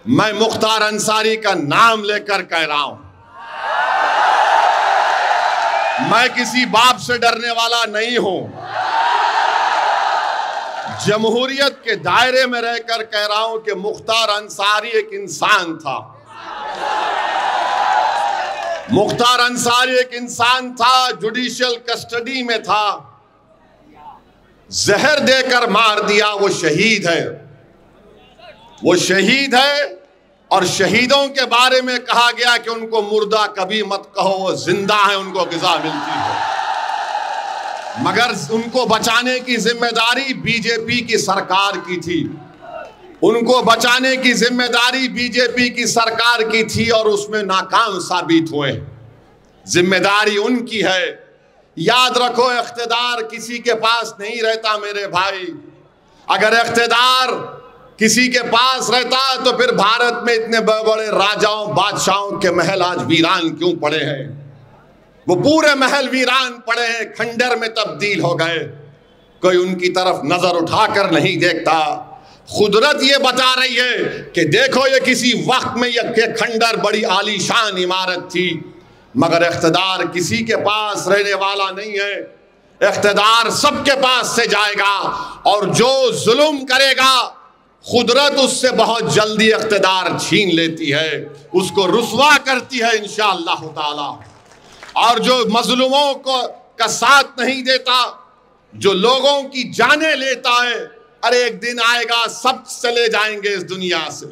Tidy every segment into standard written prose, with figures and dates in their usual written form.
मैं मुख्तार अंसारी का नाम लेकर कह रहा हूं, मैं किसी बाप से डरने वाला नहीं हूं। जमहूरियत के दायरे में रहकर कह रहा हूं कि मुख्तार अंसारी एक इंसान था। मुख्तार अंसारी एक इंसान था, जुडिशियल कस्टडी में था, जहर देकर मार दिया। वो शहीद है, वो शहीद है। और शहीदों के बारे में कहा गया कि उनको मुर्दा कभी मत कहो, वो जिंदा है, उनको ग़िज़ा मिलती है। मगर उनको बचाने की जिम्मेदारी बीजेपी की सरकार की थी, उनको बचाने की जिम्मेदारी बीजेपी की सरकार की थी और उसमें नाकाम साबित हुए। जिम्मेदारी उनकी है। याद रखो, इख्तिदार किसी के पास नहीं रहता मेरे भाई। अगर इख्तिदार किसी के पास रहता तो फिर भारत में इतने बड़े बड़े राजाओं बादशाहों के महल आज वीरान क्यों पड़े हैं? वो पूरे महल वीरान पड़े हैं, खंडर में तब्दील हो गए। कोई उनकी तरफ नजर उठाकर नहीं देखता। कुदरत ये बता रही है कि देखो, ये किसी वक्त में ये खंडर बड़ी आलीशान इमारत थी, मगर इख्तिदार किसी के पास रहने वाला नहीं है। इख्तिदार सबके पास से जाएगा और जो जुल्म करेगा कुदरत उससे बहुत जल्दी इख्तिदार छीन लेती है, उसको रुसवा करती है इंशाअल्लाह ताला। और जो मजलूमों को का साथ नहीं देता, जो लोगों की जानें लेता है, अरे एक दिन आएगा सब चले जाएंगे इस दुनिया से।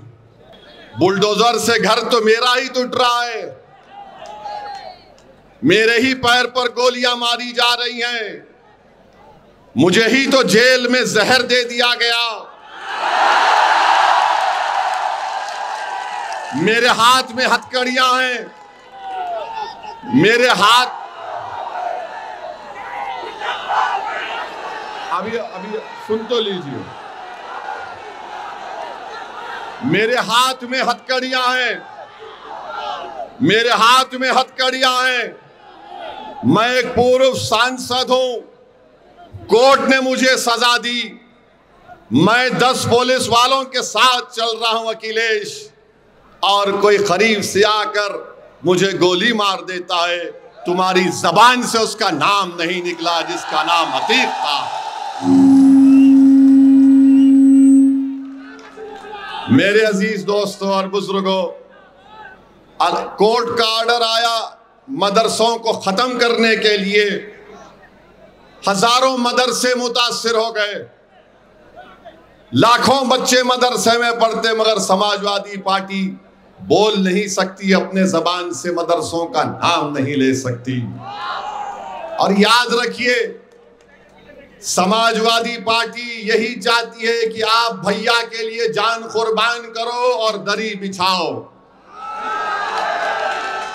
बुलडोजर से घर तो मेरा ही टूट रहा है, मेरे ही पैर पर गोलियां मारी जा रही हैं, मुझे ही तो जेल में जहर दे दिया गया, मेरे हाथ में हथकड़ियां हैं, मेरे हाथ अभी सुन तो लीजिए, मेरे हाथ में हथकड़ियां हैं, मेरे हाथ में हथकड़ियां हैं। मैं एक पूर्व सांसद हूं, कोर्ट ने मुझे सजा दी, मैं 10 पुलिस वालों के साथ चल रहा हूं अखिलेश, और कोई करीब से आकर मुझे गोली मार देता है। तुम्हारी जबान से उसका नाम नहीं निकला जिसका नाम अतीक था। मेरे अजीज दोस्तों और बुजुर्गों, कोर्ट का ऑर्डर आया मदरसों को खत्म करने के लिए। हजारों मदरसे मुतासिर हो गए, लाखों बच्चे मदरसे में पढ़ते, मगर समाजवादी पार्टी बोल नहीं सकती, अपने जबान से मदरसों का नाम नहीं ले सकती। और याद रखिए, समाजवादी पार्टी यही चाहती है कि आप भैया के लिए जान कुर्बान करो और दरी बिछाओ।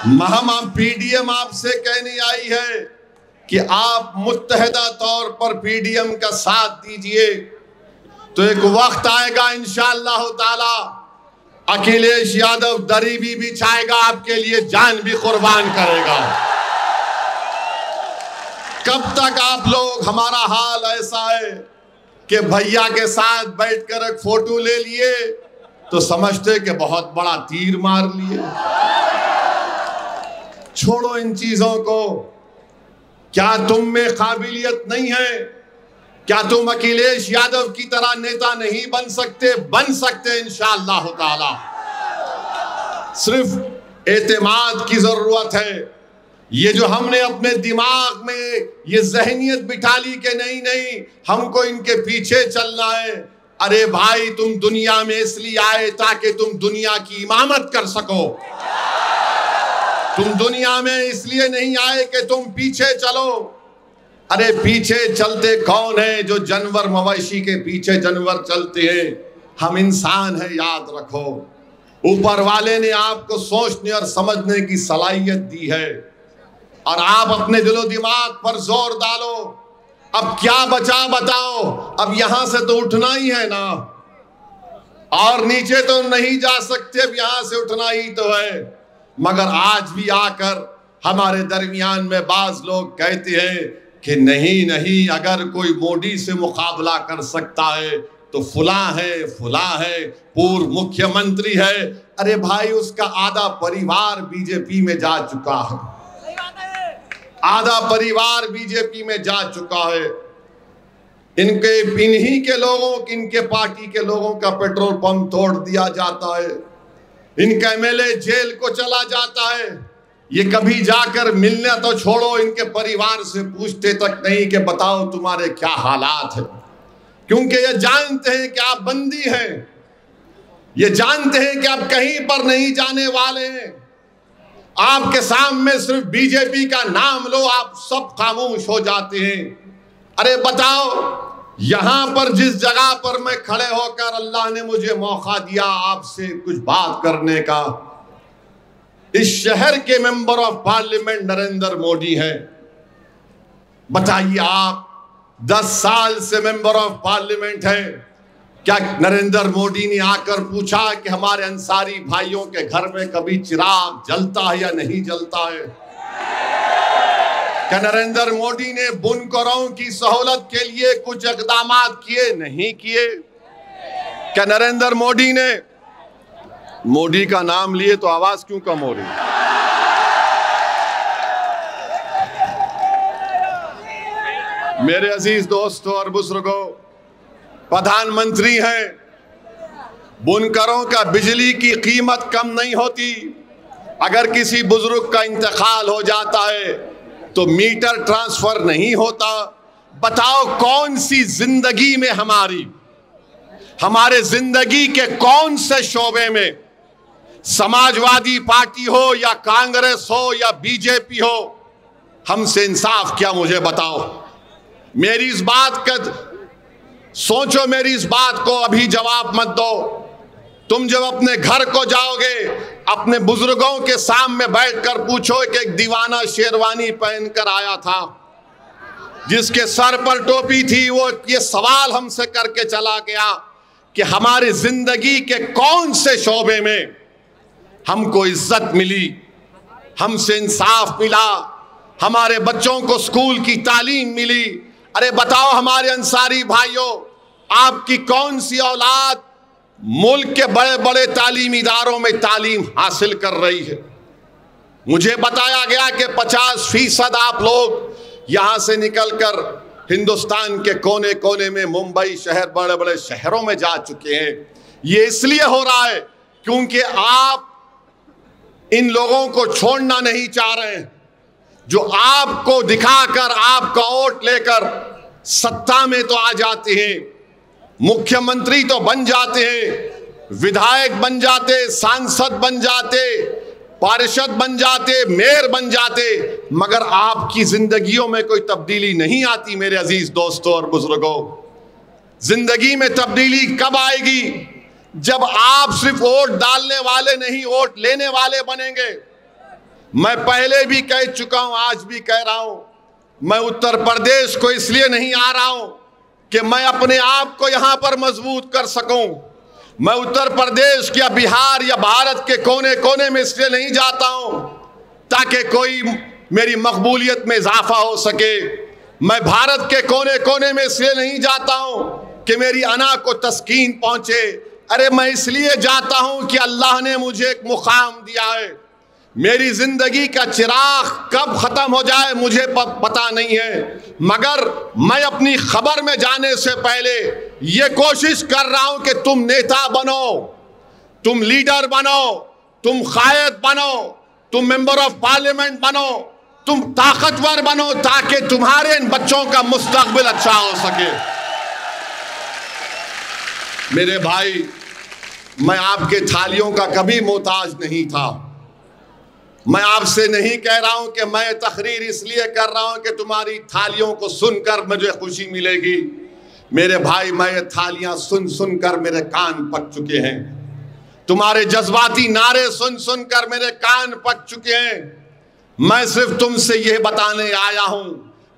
हम पीडीएम आपसे कहने आई है कि आप मुत्तहदा तौर पर पीडीएम का साथ दीजिए, तो एक वक्त आएगा इंशाअल्लाह ताला अखिलेश यादव दरी भी बिछाएगा, आपके लिए जान भी कुर्बान करेगा। कब तक आप लोग, हमारा हाल ऐसा है कि भैया के साथ बैठकर एक फोटो ले लिए तो समझते कि बहुत बड़ा तीर मार लिए। छोड़ो इन चीजों को। क्या तुम में काबिलियत नहीं है? क्या तुम अखिलेश यादव की तरह नेता नहीं बन सकते? बन सकते इंशाअल्लाह ताला। सिर्फ एतमाद की जरूरत है। ये जो हमने अपने दिमाग में ये जहनियत बिठा ली कि नहीं नहीं हमको इनके पीछे चलना है। अरे भाई, तुम दुनिया में इसलिए आए ताकि तुम दुनिया की इमामत कर सको। तुम दुनिया में इसलिए नहीं आए कि तुम पीछे चलो। अरे पीछे चलते कौन है? जो जानवर मवेशी के पीछे जानवर चलते हैं, हम इंसान हैं, याद रखो। ऊपर वाले ने आपको सोचने और समझने की सलाहियत दी है और आप अपने दिलो दिमाग पर जोर डालो। अब क्या बचा बताओ? अब यहां से तो उठना ही है ना, और नीचे तो नहीं जा सकते, अब यहां से उठना ही तो है। मगर आज भी आकर हमारे दरमियान में बाज लोग कहते हैं कि नहीं नहीं, अगर कोई मोदी से मुकाबला कर सकता है तो फुला है, पूर्व मुख्यमंत्री है। अरे भाई, उसका आधा परिवार बीजेपी में जा चुका है, आधा परिवार बीजेपी में जा चुका है। इन्हीं के लोगों, इनके पार्टी के लोगों का पेट्रोल पंप तोड़ दिया जाता है, इनका एमएलए जेल को चला जाता है। ये कभी जाकर मिलना तो छोड़ो, इनके परिवार से पूछते तक नहीं कि बताओ तुम्हारे क्या हालात है, क्योंकि ये जानते हैं कि आप बंदी हैं, ये जानते हैं कि आप कहीं पर नहीं जाने वाले हैं। आपके सामने सिर्फ बीजेपी का नाम लो, आप सब खामोश हो जाते हैं। अरे बताओ, यहां पर जिस जगह पर मैं खड़े होकर अल्लाह ने मुझे मौका दिया आपसे कुछ बात करने का, इस शहर के member of parliament Narendra Modi हैं। बताइए, आप 10 साल से मेंबर ऑफ पार्लियामेंट हैं, क्या नरेंद्र मोदी ने आकर पूछा कि हमारे अंसारी भाइयों के घर में कभी चिराग जलता है या नहीं जलता है? क्या नरेंद्र मोदी ने बुनकरों की सहूलत के लिए कुछ इक़दाम किए? नहीं किए। क्या नरेंद्र मोदी ने, मोदी का नाम लिए तो आवाज क्यों कम हो रही? मेरे अजीज दोस्तों और बुजुर्गों, प्रधानमंत्री हैं, बुनकरों का बिजली की कीमत कम नहीं होती। अगर किसी बुजुर्ग का इंतकाल हो जाता है तो मीटर ट्रांसफर नहीं होता। बताओ, कौन सी जिंदगी में हमारे जिंदगी के कौन से शोबे में, समाजवादी पार्टी हो या कांग्रेस हो या बीजेपी हो, हमसे इंसाफ क्या? मुझे बताओ। मेरी इस बात का सोचो, मेरी इस बात को अभी जवाब मत दो। तुम जब अपने घर को जाओगे, अपने बुजुर्गों के सामने बैठकर पूछो कि एक दीवाना शेरवानी पहनकर आया था, जिसके सर पर टोपी थी, वो ये सवाल हमसे करके चला गया कि हमारी जिंदगी के कौन से शोबे में हमको इज्जत मिली, हमसे इंसाफ मिला, हमारे बच्चों को स्कूल की तालीम मिली। अरे बताओ हमारे अंसारी भाइयों, आपकी कौन सी औलाद मुल्क के बड़े बड़े तालीमी इदारों में तालीम हासिल कर रही है? मुझे बताया गया कि 50% आप लोग यहां से निकलकर हिंदुस्तान के कोने कोने में, मुंबई शहर, बड़े बड़े शहरों में जा चुके हैं। ये इसलिए हो रहा है क्योंकि आप इन लोगों को छोड़ना नहीं चाह रहे हैं, जो आपको दिखाकर, आपका वोट लेकर सत्ता में तो आ जाते हैं, मुख्यमंत्री तो बन जाते हैं, विधायक बन जाते, सांसद बन जाते, पार्षद बन जाते, मेयर बन जाते, मगर आपकी जिंदगियों में कोई तब्दीली नहीं आती। मेरे अजीज दोस्तों और बुजुर्गों, जिंदगी में तब्दीली कब आएगी? जब आप सिर्फ वोट डालने वाले नहीं, वोट लेने वाले बनेंगे। मैं पहले भी कह चुका हूं, आज भी कह रहा हूं, मैं उत्तर प्रदेश को इसलिए नहीं आ रहा हूं कि मैं अपने आप को यहां पर मजबूत कर सकूं। मैं उत्तर प्रदेश या बिहार या भारत के कोने कोने में इसलिए नहीं जाता हूं ताकि कोई मेरी मकबूलियत में इजाफा हो सके। मैं भारत के कोने कोने में इसलिए नहीं जाता हूं कि मेरी अना को तस्कीन पहुंचे। अरे मैं इसलिए जाता हूं कि अल्लाह ने मुझे एक मुकाम दिया है। मेरी जिंदगी का चिराग कब खत्म हो जाए मुझे पता नहीं है, मगर मैं अपनी खबर में जाने से पहले ये कोशिश कर रहा हूं कि तुम नेता बनो, तुम लीडर बनो, तुम कायद बनो, तुम मेंबर ऑफ पार्लियामेंट बनो, तुम ताकतवर बनो, ताकि तुम्हारे इन बच्चों का मुस्तकबिल अच्छा हो सके। मेरे भाई, मैं आपके थालियों का कभी मोहताज नहीं था। मैं आपसे नहीं कह रहा हूं कि मैं तकरीर इसलिए कर रहा हूं कि तुम्हारी थालियों को सुनकर मुझे खुशी मिलेगी। मेरे भाई, मैं ये थालियां सुन सुनकर मेरे कान पक चुके हैं, तुम्हारे जज्बाती नारे सुन सुनकर मेरे कान पक चुके हैं। मैं सिर्फ तुमसे यह बताने आया हूं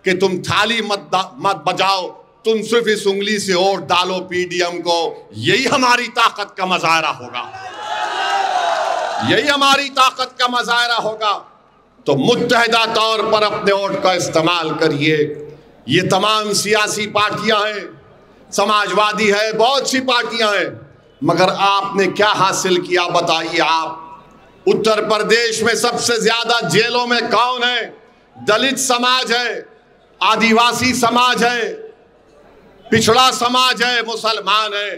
कि तुम थाली मत बजाओ, तुम सिर्फ इस उंगली से वोट डालो पीडीएम को। यही हमारी ताकत का मुजाहरा होगा, यही हमारी ताकत का मुजाहरा होगा। तो मुत्तहिदा तौर पर अपने वोट का इस्तेमाल करिए। ये तमाम सियासी पार्टियां हैं, समाजवादी है, बहुत सी पार्टियां हैं, मगर आपने क्या हासिल किया बताइए आप। उत्तर प्रदेश में सबसे ज्यादा जेलों में कौन है? दलित समाज है, आदिवासी समाज है, पिछड़ा समाज है, मुसलमान है।